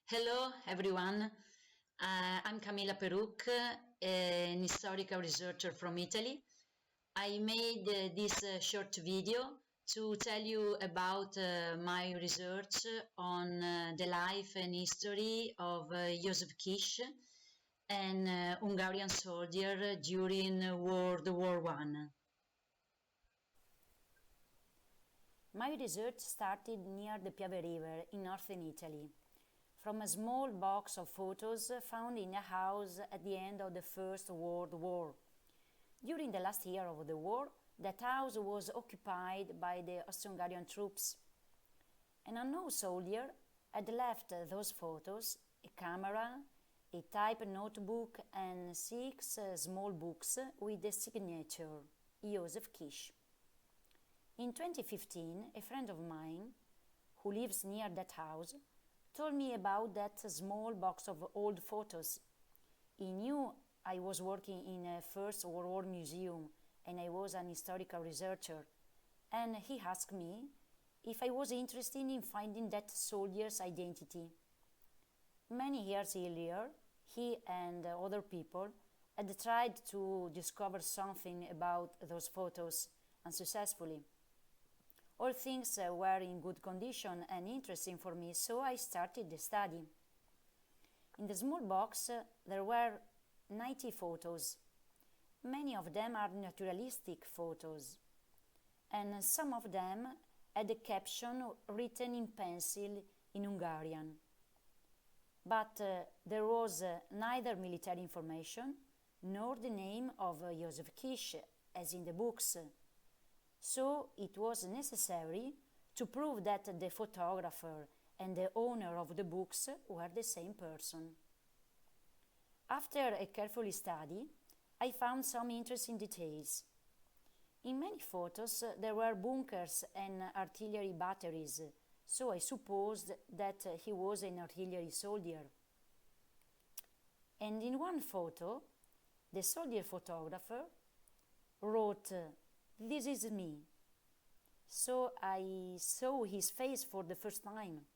Hello, everyone. I'm Camilla Peruch, an historical researcher from Italy. I made this short video to tell you about my research on the life and history of Jozsef Kiss, an Hungarian soldier during World War One. My research started near the Piave River in northern Italy, from a small box of photos found in a house at the end of the First World War. During the last year of the war, that house was occupied by the Austro-Hungarian troops. An unknown soldier had left those photos, a camera, a type notebook and six small books with the signature Jozsef Kiss. In 2015, a friend of mine, who lives near that house, told me about that small box of old photos. He knew I was working in a First World War museum and I was an historical researcher, and he asked me if I was interested in finding that soldier's identity. Many years earlier, he and other people had tried to discover something about those photos unsuccessfully. All things were in good condition and interesting for me, so I started the study. In the small box there were 90 photos. Many of them are naturalistic photos, and some of them had a caption written in pencil in Hungarian. But there was neither military information nor the name of Jozsef Kiss as in the books. So it was necessary to prove that the photographer and the owner of the books were the same person. After a careful study, I found some interesting details. In many photos there were bunkers and artillery batteries, so I supposed that he was an artillery soldier. And in one photo, the soldier photographer wrote, "This is me." So I saw his face for the first time.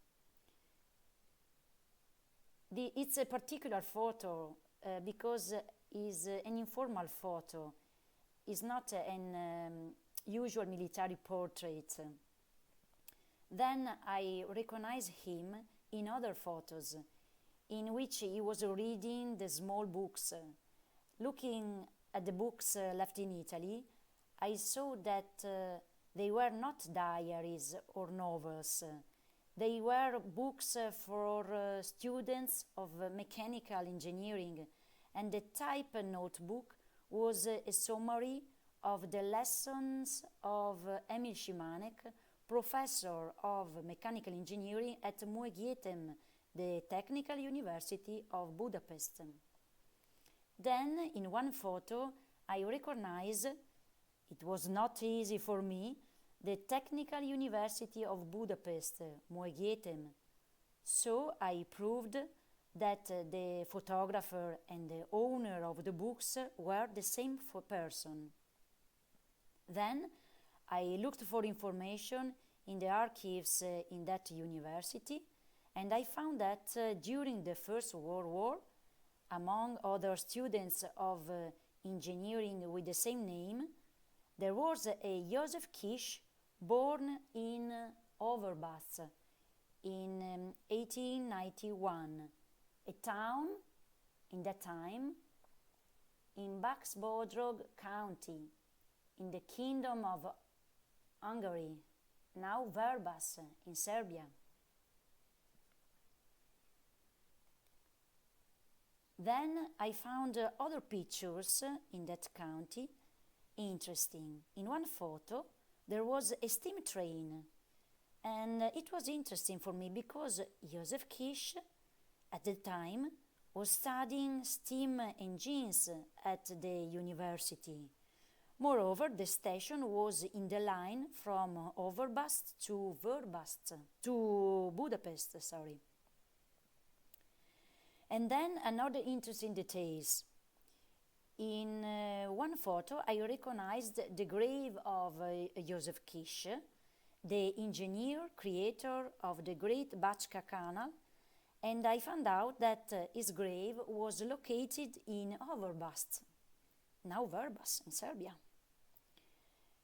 It's a particular photo because it's an informal photo. It's not an usual military portrait. Then I recognized him in other photos in which he was reading the small books. Looking at the books left in Italy, I saw that they were not diaries or novels. They were books for students of mechanical engineering, and the type notebook was a summary of the lessons of Emil Szymanek, professor of mechanical engineering at Muegyetem, the Technical University of Budapest. Then, in one photo, I recognized, it was not easy for me, the Technical University of Budapest, Muegyetem. So I proved that the photographer and the owner of the books were the same person. Then I looked for information in the archives in that university, and I found that during the First World War, among other students of engineering with the same name, there was a Jozsef Kiss born in Overbas in 1891, a town in that time in Bács-Bodrog County, in the Kingdom of Hungary, now Verbas in Serbia. Then I found other pictures in that county interesting. In one photo there was a steam train, and it was interesting for me because Jozsef Kiss at the time was studying steam engines at the university. Moreover, the station was in the line from Overbast to Budapest, sorry. And then another interesting details. In one photo I recognized the grave of Jozsef Kiss, the engineer creator of the Great Bachka Canal and I found out that his grave was located in Overbast, now Verbas, in Serbia.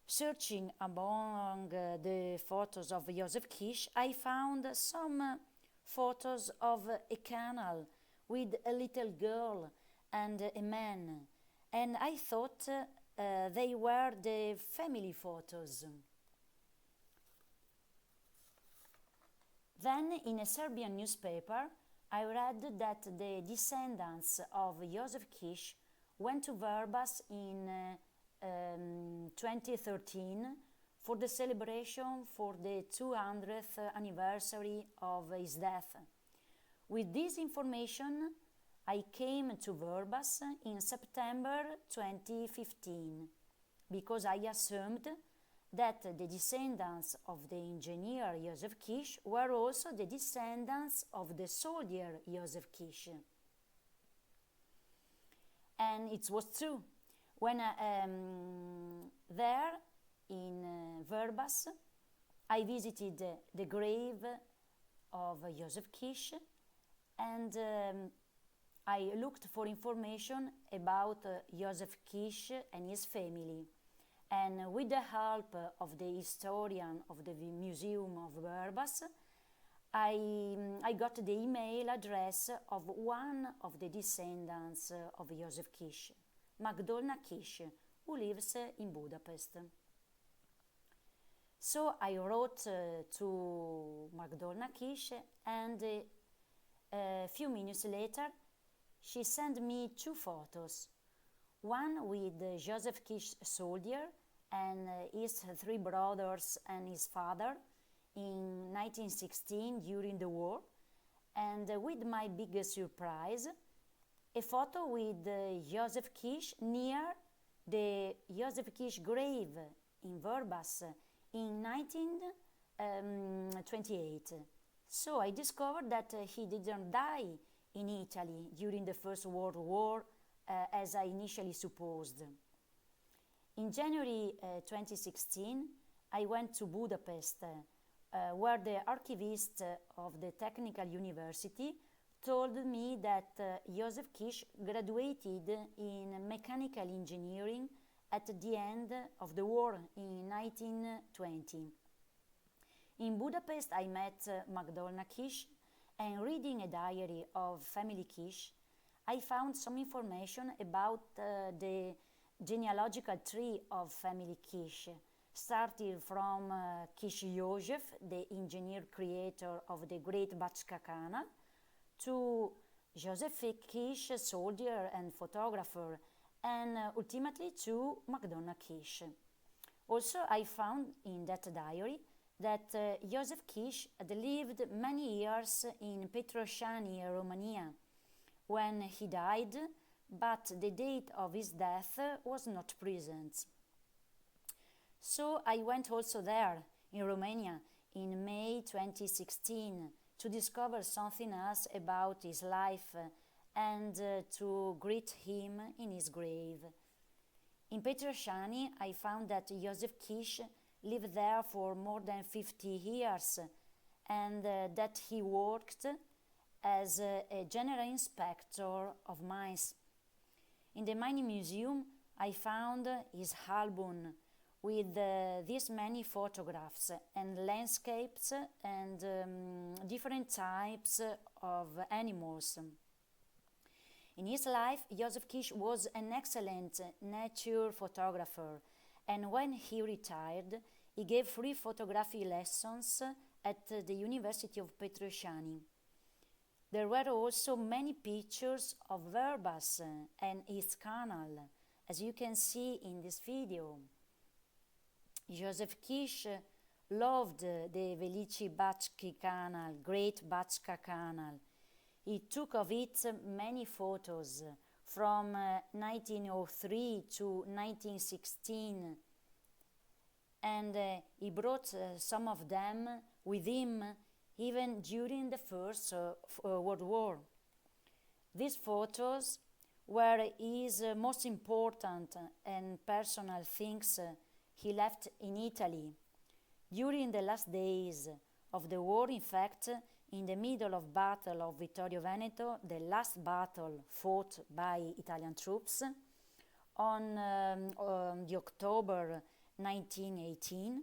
Searching among the photos of Jozsef Kiss, I found some photos of a canal with a little girl and a man, and I thought they were the family photos. Then, in a Serbian newspaper, I read that the descendants of Jozsef Kiss went to Verbas in 2013 for the celebration for the 200th anniversary of his death. With this information, I came to Verbas in September 2015 because I assumed that the descendants of the engineer Jozsef Kiss were also the descendants of the soldier Jozsef Kiss. And it was true. When there in Verbas, I visited the grave of Jozsef Kiss, and I looked for information about Jozsef Kiss and his family. And with the help of the historian of the Museum of Verbas, I got the email address of one of the descendants of Jozsef Kiss, Magdolna Kiss, who lives in Budapest. So I wrote to Magdolna Kiss, and a few minutes later she sent me two photos. One with Jozsef Kiss soldier and his three brothers and his father in 1916 during the war, and with my biggest surprise, a photo with Jozsef Kiss near the Jozsef Kiss grave in Verbas in 1928. So I discovered that he didn't die in Italy during the First World War as I initially supposed. In January 2016, I went to Budapest, where the archivist of the Technical University told me that Jozsef Kiss graduated in mechanical engineering at the end of the war in 1920. In Budapest, I met Magdolna Kiss, and reading a diary of family Kiss, I found some information about the genealogical tree of family Kiss, starting from Kiss Jozsef, the engineer creator of the Great Bachka Canal, to Jozsef Kiss, soldier and photographer, and ultimately to Magdolna Kiss. Also, I found in that diary that Jozsef Kiss had lived many years in Petroșani, Romania, when he died, but the date of his death was not present. So I went also there, in Romania, in May 2016, to discover something else about his life and to greet him in his grave. In Petroșani, I found that Jozsef Kiss lived there for more than 50 years and that he worked as a general inspector of mines. In the mining museum, I found his album with these many photographs and landscapes and different types of animals. In his life, Jozsef Kiss was an excellent nature photographer, and when he retired, he gave free photography lessons at the University of Petroșani. There were also many pictures of Verbas and its canal, as you can see in this video. Jozsef Kiss loved the Velici Bachki Canal, Great Bachka Canal. He took of it many photos from 1903 to 1916, and he brought some of them with him even during the First World War. These photos were his most important and personal things he left in Italy. During the last days of the war, in fact, in the middle of Battle of Vittorio Veneto, the last battle fought by Italian troops, on the October 1918,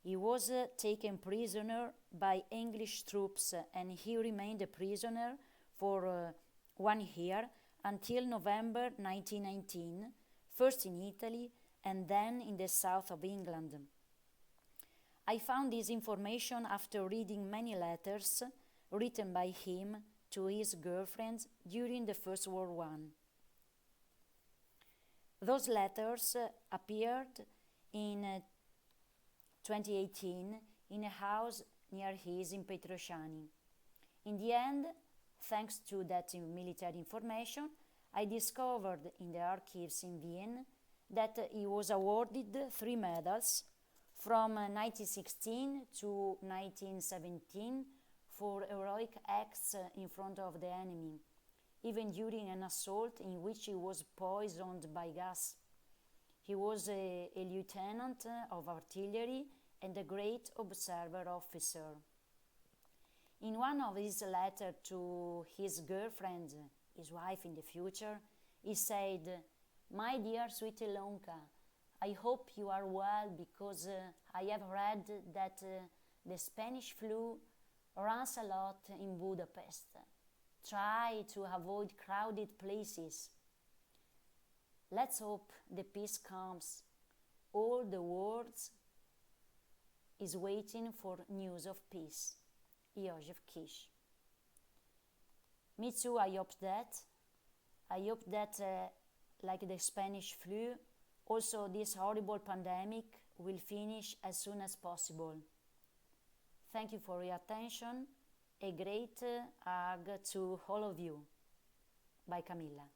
he was taken prisoner by English troops and he remained a prisoner for 1 year until November 1919, first in Italy and then in the south of England. I found this information after reading many letters written by him to his girlfriends during the First World War. Those letters appeared in 2018 in a house near his in Petrosciani. In the end, thanks to that military information, I discovered in the archives in Vienna that he was awarded 3 medals from 1916 to 1917 for heroic acts in front of the enemy, even during an assault in which he was poisoned by gas. He was a lieutenant of artillery and a great observer officer. In one of his letters to his girlfriend, his wife in the future, he said, "My dear sweet Ilonka, I hope you are well because I have read that the Spanish flu runs a lot in Budapest. Try to avoid crowded places. Let's hope the peace comes. All the world is waiting for news of peace. Jozsef Kish." Me too, I hope that. I hope that, like the Spanish flu, also this horrible pandemic will finish as soon as possible. Thank you for your attention. A great hug to all of you. By Camilla.